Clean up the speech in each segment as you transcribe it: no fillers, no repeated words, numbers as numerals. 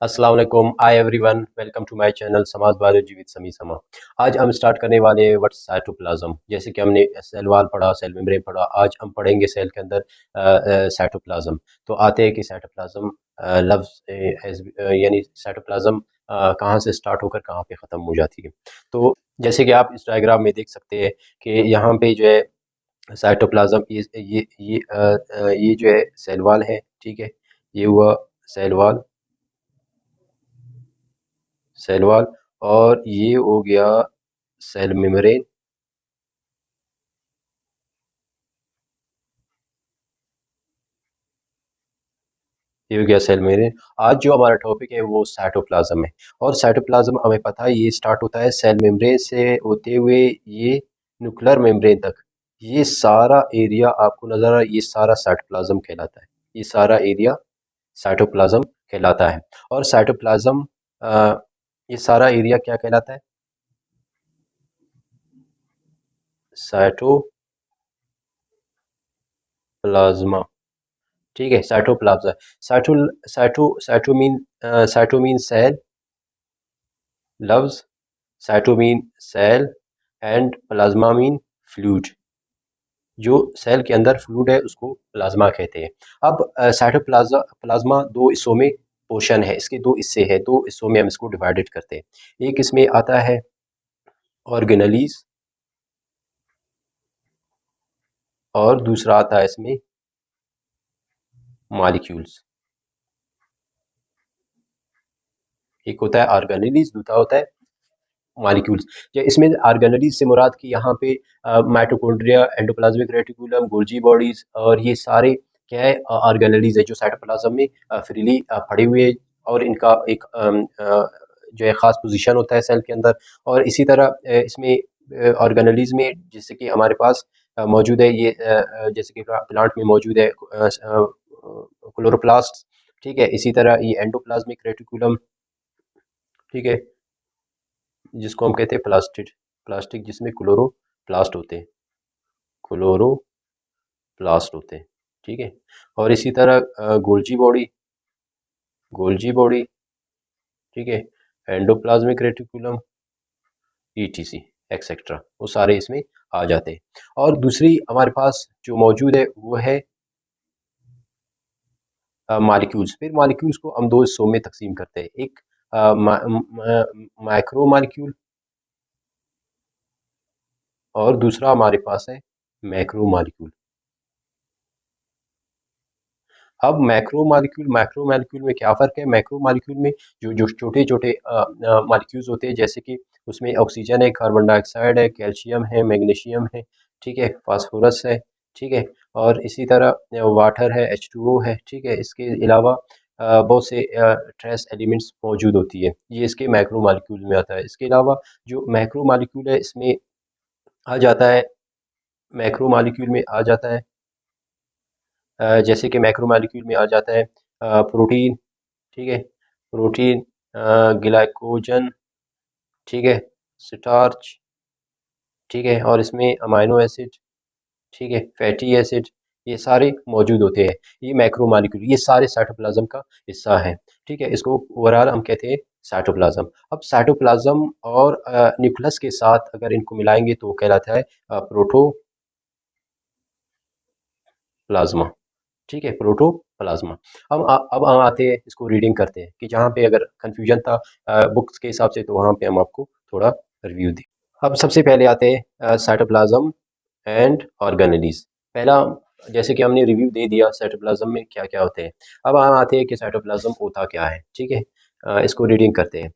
अस्सलाम वालेकुम hi everyone welcome to my channel Samaj biology with Sami Sama. आज हम स्टार्ट करने वाले हैं व्हाट्स साइटोप्लाज्म। जैसे कि हमने सेल वाल पढ़ा, सेल मेम्ब्रेन पढ़ा, आज हम पढ़ेंगे सेल के अंदर साइटोप्लाज्म। तो आते हैं कि साइटोप्लाज्म यानी साइटोप्लाज्म कहाँ से स्टार्ट होकर कहाँ पे ख़त्म हो जाती है। तो जैसे कि आप इस डायग्राम में देख सकते हैं कि यहाँ पे जो है साइटोप्लाज्म ये जो है सेल वाल है, ठीक है। ये हुआ सेल वाल, सेल वॉल, और ये हो गया सेल मेम्ब्रेन। ये हो गया सेल मेम्ब्रेन। आज जो हमारा टॉपिक है वो साइटोप्लाज्म है। और साइटोप्लाज्म हमें पता है ये स्टार्ट होता है सेल मेम्ब्रेन से होते हुए ये न्यूक्लियर मेम्ब्रेन तक। ये सारा एरिया आपको नजर आ रहा है, ये सारा साइटोप्लाज्म कहलाता है। ये सारा एरिया साइटोप्लाज्म कहलाता है। और साइटोप्लाज्म ये सारा एरिया क्या कहलाता है? साइटोप्लाज्मा, ठीक है। Cytoplasma, cyto cyto cyto mean cell, loves, cyto mean cell, and plasma mean fluid. जो सेल के अंदर फ्लूइड है उसको प्लाज्मा कहते हैं। अब साइटोप्लाज्मा प्लाज्मा दो हिस्सों में पोर्शन है, इसके दो हिस्से हैं, दो हिस्सों में हम इसको डिवाइडेड करते हैं। एक इसमें आता है ऑर्गेनेलीज, और दूसरा आता है इसमें मॉलिक्यूल्स। एक होता है ऑर्गेनेलीज, दूसरा होता है मॉलिक्यूल्स। या इसमें ऑर्गेनेलीज से मुराद कि यहाँ पे mitochondria, endoplasmic reticulum, Golgi bodies, और ये सारे क्या है, ऑर्गेनेलीज है जो साइटोप्लाज्म में फ्रीली पड़े हुए हैं। और इनका एक जो है ख़ास पोजीशन होता है सेल के अंदर। और इसी तरह इसमें ऑर्गेनेलीज में जैसे कि हमारे पास मौजूद है ये जैसे कि प्लांट में मौजूद है क्लोरोप्लास्ट, ठीक है। इसी तरह ये एंडोप्लाज्मिक रेटिकुलम, ठीक है, जिसको हम कहते हैं प्लास्टिड, प्लास्टिक, जिसमें क्लोरोप्लास्ट होते हैं, क्लोरोप्लास्ट होते हैं, ठीक है। और इसी तरह गोल्जी बॉडी, गोल्जी बॉडी, ठीक है, एंडोप्लाज्मिक रेटिकुलम, ईटीसी, एक्सेट्रा, वो सारे इसमें आ जाते हैं। और दूसरी हमारे पास जो मौजूद है वो है मॉलिक्यूल्स। फिर मॉलिक्यूल्स को हम दो हिस्सों में तकसीम करते हैं, एक माइक्रो मॉलिक्यूल, और दूसरा हमारे पास है मैक्रो मॉलिक्यूल। अब मैक्रो मॉलिक्यूल में क्या फ़र्क है? मैक्रो मॉलिक्यूल में जो जो छोटे-छोटे मॉलिक्यूल्स होते हैं, जैसे कि उसमें ऑक्सीजन है, कार्बन डाइऑक्साइड है, कैल्शियम है, मैग्नीशियम है, ठीक है, फास्फोरस है, ठीक है, और इसी तरह वाटर है, H2O है, ठीक है। इसके अलावा बहुत से ट्रेस एलिमेंट्स मौजूद होती है, ये इसके मैक्रो मॉलिक्यूल में आता है। इसके अलावा जो मैक्रो मॉलिक्यूल है इसमें आ जाता है, मैक्रो मॉलिक्यूल में आ जाता है जैसे कि मैक्रो मॉलिक्यूल में आ जाता है प्रोटीन, ठीक है, प्रोटीन, ग्लाइकोजन, ठीक है, स्टार्च, ठीक है, और इसमें अमाइनो एसिड, ठीक है, फैटी एसिड, ये सारे मौजूद होते हैं। ये मैक्रो मॉलिक्यूल, ये सारे साइटोप्लाज्म का हिस्सा है, ठीक है। इसको ओवरऑल हम कहते हैं साइटोप्लाज्म। अब साइटोप्लाज्म और न्यूक्लियस के साथ अगर इनको मिलाएंगे तो कहलाता है प्रोटोप्लाज्मा, ठीक है, प्रोटोप्लाज्मा। अब हम आते हैं, इसको रीडिंग करते हैं कि जहाँ पे अगर कंफ्यूजन था बुक्स के हिसाब से, तो वहाँ पे हम आपको थोड़ा रिव्यू दें। अब सबसे पहले आते हैं साइटोप्लाज्म एंड ऑर्गेनेलीज। पहला, जैसे कि हमने रिव्यू दे दिया साइटोप्लाज्म में क्या क्या होते हैं। अब हम आते हैं कि साइटोप्लाज्म होता क्या है, ठीक है। इसको रीडिंग करते हैं।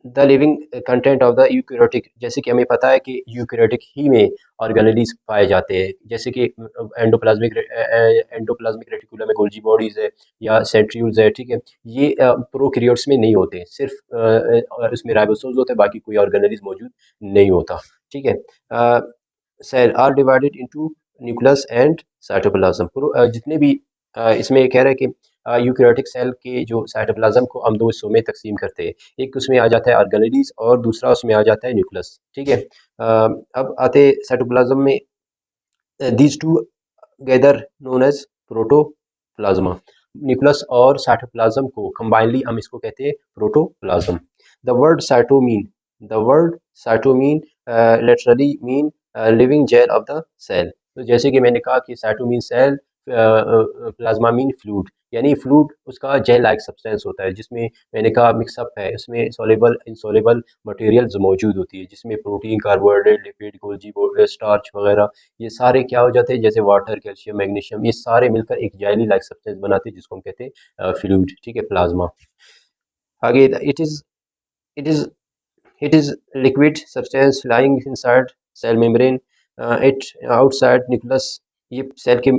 The living content of the eukaryotic, जैसे कि हमें पता है कि यूकैरियोटिक ही में ऑर्गेनेलीज पाए जाते हैं, जैसे कि एंडोप्लाज्मिक रेटिकुलम में गोल्जी बॉडीज है या सेंट्रियोल्स है, ठीक है। ये प्रोकैरियोट्स में नहीं होते, सिर्फ इसमें राइबोसोम्स होते हैं, बाकी कोई ऑर्गेनेलीज मौजूद नहीं होता, ठीक है। Cell are divided into nucleus and cytoplasm. जितने भी इसमें कह रहे हैं कि यूकैरियोटिक सेल के जो साइटोप्लाज्म को हम दो हिस्सों में तकसीम करते हैं, एक उसमें आ जाता है ऑर्गेनेलीज और दूसरा उसमें आ जाता है न्यूक्लियस, ठीक है। अब आते साइटोप्लाज्म में, these together known as protoplasm. Nucleus और साइटोप्लाज्म को कंबाइनली हम इसको कहते हैं protoplasm. The word cyto mean the word cyto mean literally mean living gel of the cell. तो जैसे कि मैंने कहा कि cyto mean cell, plasma mean fluid, यानी फ्लूइड उसका जेल लाइक सब्सटेंस होता है जिसमें मैंने कहा मिक्सअप है, इसमें सॉल्युबल इनसॉल्युबल मटेरियल्स मौजूद होती है जिसमें protein, carbohydrate, lipid, Golgi, starch वगैरह ये सारे क्या हो जाते हैं, जैसे वाटर, कैल्शियम, मैग्नीशियम, ये सारे मिलकर एक जेली लाइक सब्सटेंस बनाते हैं जिसको हम कहते हैं फ्लूइड, ठीक है, प्लाज्मा। आगे it is it is liquid substance lying inside cell membrane, it outside nucleus। ये सेल के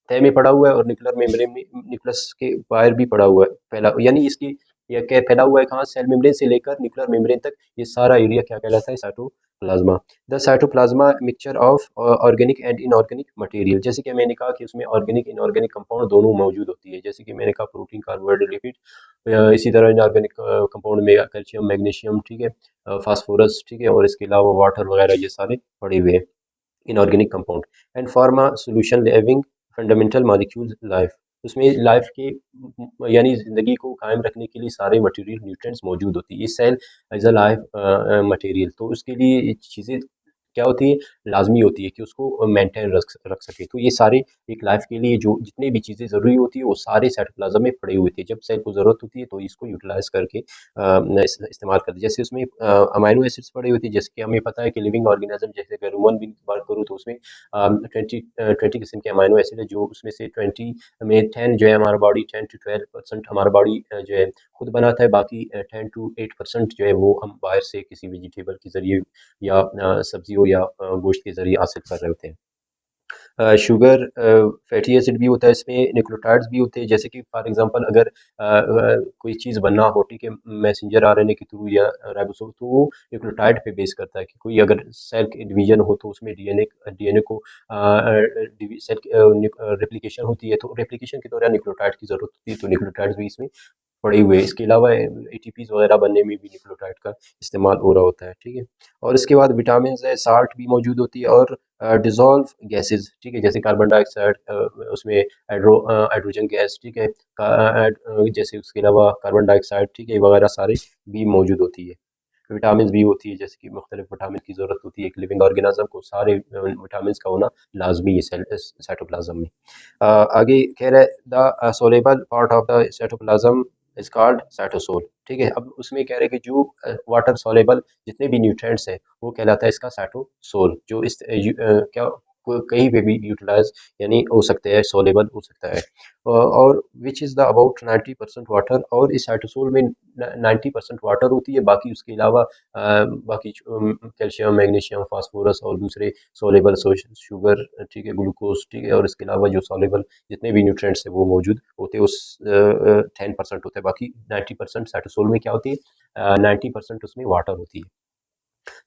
तह में पड़ा हुआ है और न्यूक्लियर मेम्ब्रेन में, न्यूक्लियस के बाहर भी पड़ा हुआ है, फैला, यानी इसकी ये क्या फैला हुआ है कहाँ, सेल मेम्ब्रेन से लेकर न्यूक्लियर मेम्ब्रेन तक, ये सारा एरिया क्या कहलाता है, cytoplasm. The cytoplasm mixture of organic and inorganic material. जैसे कि मैंने कहा कि उसमें ऑर्गेनिक इनऑर्गेनिक कंपाउंड दोनों मौजूद होती है, जैसे कि मैंने कहा प्रोटीन, कार्बोहाइड्रेट, लिपिड, इसी तरह इनऑर्गेनिक कंपाउंड में कैल्शियम, मैग्नीशियम, ठीक है, फास्फोरस, ठीक है, और इसके अलावा वाटर वगैरह ये सारे पड़े हुए हैं inorganic compound. And pharma solution living fundamental molecule life. उसमें लाइफ के यानी ज़िंदगी को कायम रखने के लिए सारे मटेरियल न्यूट्रिएंट्स मौजूद होती है। ये cell as a life material, तो उसके लिए ये चीज़ें क्या होती है, लाजमी होती है कि उसको मेंटेन रख सके। तो ये सारे एक लाइफ के लिए जो जितनी भी चीज़ें ज़रूरी होती है वो सारे साइटोप्लाज्म में पड़े हुए थे, जब सेल को ज़रूरत होती है तो इसको यूटिलाइज करके इस्तेमाल करते हैं। जैसे उसमें अमाइनो एसिड्स पड़ी हुई थी, जैसे कि हमें पता है कि लिविंग ऑर्गेनिज्म, जैसे अगर ह्यूमन बीइंग की बात करूँ तो उसमें 20 किस्म के अमाइनो एसिड है, जो उसमें से 20 में 10 जो है हमारा बॉडी 10 to 12% हमारा बॉडी जो है खुद बनाता है, बाकी 10 to 8% जो है वो हम बाहर से किसी वेजिटेबल के ज़रिए या सब्जियों या गोश्त के ज़रिए हासिल कर रहे होते हैं। शुगर, फैटी एसिड भी होता है इसमें, न्यूक्लियोटाइड्स भी होते हैं, जैसे कि फॉर एग्जांपल अगर कोई चीज़ बनना हो, ठीक है, मैसेंजर आरएनए के थ्रू या राइबोसोम, तो वो न्यूक्लियोटाइड पे बेस करता है कि कोई अगर सेल की डिवीजन हो तो उसमें डीएनए को सेल रेप्लिकेशन होती है, तो रेप्लिकेशन के दौरान न्यूक्लियोटाइड की ज़रूरत होती है, तो न्यूक्लियोटाइड्स भी इसमें पड़े हुए हैं। इसके अलावा एटीपीज़ वगैरह बनने में भी न्यूक्लियोटाइड का इस्तेमाल हो रहा होता है, ठीक है। और इसके बाद विटामिन्स है, साल्ट भी मौजूद होती है, और डिज़ोल्व गैसेज़, ठीक है, जैसे कार्बन डाइऑक्साइड, उसमें हाइड्रोजन गैस, ठीक है, जैसे उसके अलावा कार्बन डाइऑक्साइड, ठीक है, वगैरह सारे भी मौजूद होती है। विटामिन्स भी होती है, जैसे कि मुख्तलिफ विटामिन की ज़रूरत होती है एक लिविंग ऑर्गेनिज्म को, सारे विटामिन्स का होना लाजमी है साइटोप्लाज्म में। आगे कह रहा है the soluble part of the cytoplasm is called cytosol, ठीक है। अब उसमें कह रहे हैं कि जो वाटर सोलेबल जितने भी न्यूट्रिएंट्स हैं वो कहलाता है इसका साइटोसोल, जो इस क्या कहीं पे भी यूटिलाइज यानी हो सकते हैं, सोलेबल हो सकता है, और which is the about 90% water, और इस साइटोसोल में 90% वाटर होती है, बाकी उसके अलावा बाकी कैल्शियम, मैग्नीशियम, फास्फोरस और दूसरे सोलेबल शुगर, ठीक है, ग्लूकोज, ठीक है, और इसके अलावा जो सोलेबल जितने भी न्यूट्रिएंट्स हैं वो मौजूद होते हैं उस 10% होते हैं, बाकी 90% साइटोसोल में क्या होती है, 90% उसमें वाटर होती है।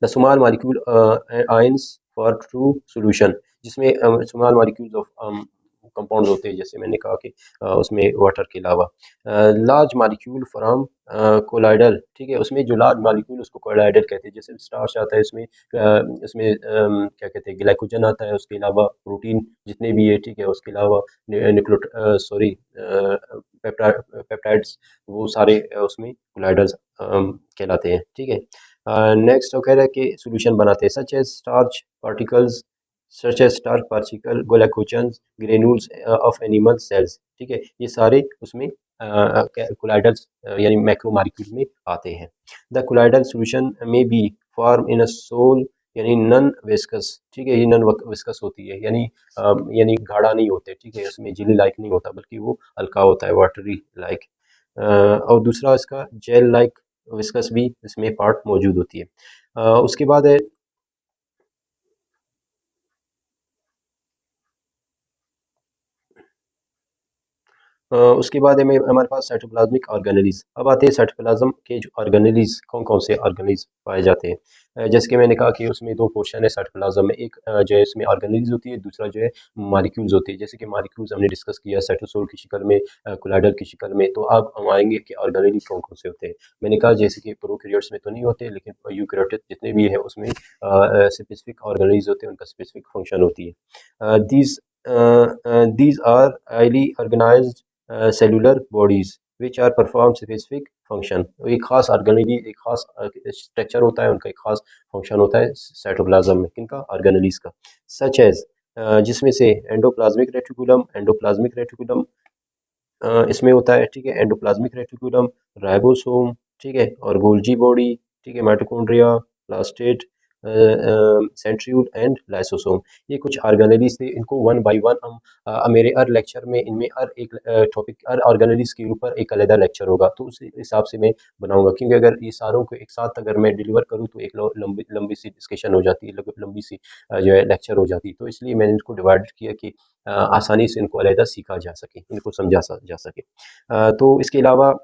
The small molecule ions for true solution, जिसमें स्मॉल मॉलिक्यूल्स ऑफ कंपाउंड्स होते हैं, जैसे मैंने कहा कि उसमें वाटर के अलावा लार्ज मॉलिक्यूल फ्रॉम कोलाइडल, ठीक है, उसमें जो लार्ज मॉलिक्यूल उसको कोलाइडल कहते हैं, जैसे स्टार्च आता है इसमें, इसमें क्या कहते हैं, ग्लाइकोजन आता है, उसके अलावा प्रोटीन जितने भी है, ठीक है, उसके अलावा न्यूक्लियो सॉरी पेप्टाइड्स, वो सारे उसमें कोलाइडल्स कहलाते हैं, ठीक है। नेक्स्ट वो कह रहा है कि सॉल्यूशन बनाते हैं, such as starch particle, glycogens, granules of animal cells, ठीक है, ये सारे उसमें कोलाइडल्स यानी मैक्रो मॉलिक्यूल में आते हैं। द कोलाइडल सॉल्यूशन में be form in a sol, यानी नन विस्कस, ठीक है, ये नन विस्कस होती है, यानी गाढ़ा नहीं होते, ठीक है, उसमें जेली लाइक नहीं होता, बल्कि वो हल्का होता है, वाटरी लाइक। और दूसरा इसका जेल लाइक विस्कस भी इसमें पार्ट मौजूद होती है। उसके बाद है उसके बाद है हमारे पास साइटोप्लाज्मिक ऑर्गेनेलीज। अब आते हैं साइटोप्लाज्म के जो ऑर्गेनेलीज, कौन कौन से ऑर्गेनेलीज पाए जाते हैं। जैसे कि मैंने कहा कि उसमें दो पोर्शन है साइटोप्लाज्म में, एक जो है इसमें ऑर्गेनेलीज होती है, दूसरा जो है मॉलिक्यूल्स होती है। जैसे कि मॉलिक्यूल्स हमने डिस्कस किया साइटोसोल की शक्ल में, कोलाइडल की शक्ल में, तो अब हम आएंगे कि ऑर्गेनेलीज कौन कौन से होते हैं। मैंने कहा जैसे कि प्रोकैरियोट्स में तो नहीं होते, लेकिन यूकैरियोट्स जितने भी है उसमें स्पेसिफिक ऑर्गेनेलीज होते हैं, उनका स्पेसिफिक फंक्शन होती है। These are highly organized cellular bodies which are perform specific function. एक खास ऑर्गेनेली, एक खास स्ट्रक्चर होता है, उनका एक खास फंक्शन होता है साइटोप्लाज्म में, किनका, ऑर्गेनेलीज का। सच एज, जिसमें से एंडोप्लाज्मिक रेटिकुलम इसमें होता है, ठीक है, एंडोप्लाज्मिक रेटिकुलम, राइबोसोम, ठीक है, और गोल्जी बॉडी, ठीक है, माइटोकॉन्ड्रिया, प्लास्टेड, सेंट्रियोल एंड लाइसोसोम। ये कुछ ऑर्गेनेलीज थे, इनको वन बाय वन हम मेरे हर लेक्चर में इनमें हर एक टॉपिक, हर ऑर्गेनेलीज के ऊपर एक अलग लेक्चर होगा, तो उस हिसाब से मैं बनाऊंगा, क्योंकि अगर ये सारों को एक साथ अगर मैं डिलीवर करूँ तो एक लंबी लंबी सी डिस्कशन हो जाती है, लंबी सी जो है लेक्चर हो जाती है, तो इसलिए मैंने इनको डिवाइड किया कि आसानी से इनको अलहदा सीखा जा सके, इनको समझा जा सके। तो इसके अलावा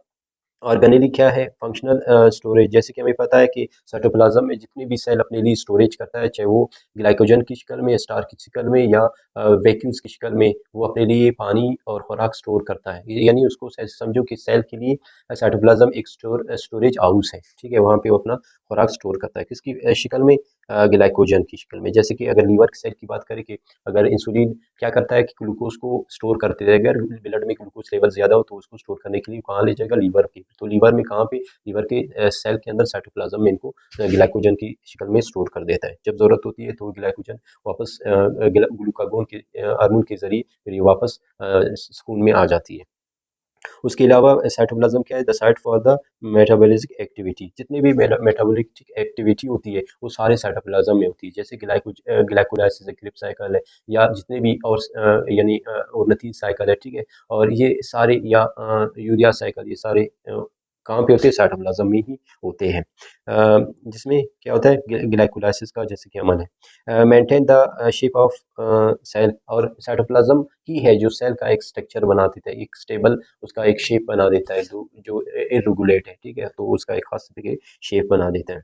ऑर्गेनेली क्या है, फंक्शनल स्टोरेज। जैसे कि हमें पता है कि साइटोप्लाज्म में जितने भी सेल अपने लिए स्टोरेज करता है, चाहे वो ग्लाइकोजन की शक्ल में, स्टार की शक्ल में, या वैक्यूल्स की शक्ल में, वो अपने लिए पानी और खुराक स्टोर करता है। यानी उसको समझो कि सेल के लिए साइटोप्लाज्म एक स्टोरेज हाउस है, ठीक है, वहाँ पे वो अपना खुराक स्टोर करता है, किसकी शक्ल में, ग्लाइकोजन की शक्ल में। जैसे कि अगर लीवर सेल की बात करें कि अगर इंसुलिन क्या करता है कि ग्लूकोज को स्टोर करते हैं, अगर ब्लड में ग्लूकोज लेवल ज़्यादा हो तो उसको स्टोर करने के लिए कहाँ ले जाएगा, लीवर पे। तो लीवर में कहाँ पे, लीवर के सेल के अंदर साइटोप्लाज्म में इनको ग्लाइकोजन की शक्ल में स्टोर कर देता है। जब ज़रूरत होती है तो ग्लाइकोजन वापस ग्लूकागोन के हार्मोन के ज़रिए फिर ये वापस खून में आ जाती है। उसके अलावा साइटोप्लाज्म क्या है, the site for the metabolic activity. जितनी भी मेटाबॉलिक एक्टिविटी होती है वो सारे साइटोप्लाज्म में होती है, जैसे ग्लाइकोलाइसिस, क्रिप्स साइकिल है, या जितने भी और यानी उन्नति साइकिल है, ठीक है, और ये सारे, या यूरिया साइकिल, ये सारे कहाँ पे होते हैं, साइटोप्लाज्म में ही होते हैं। जिसमें क्या होता है, ग्लाइकोलाइसिस का जैसे कि अमल है, maintain the shape of cell, और साइटोप्लाज्म ही है जो सेल का एक स्ट्रक्चर बना देता है, एक स्टेबल उसका एक शेप बना देता है, जो जो इरेगुलेट है, ठीक है, तो उसका एक खास तरीके शेप बना देता है।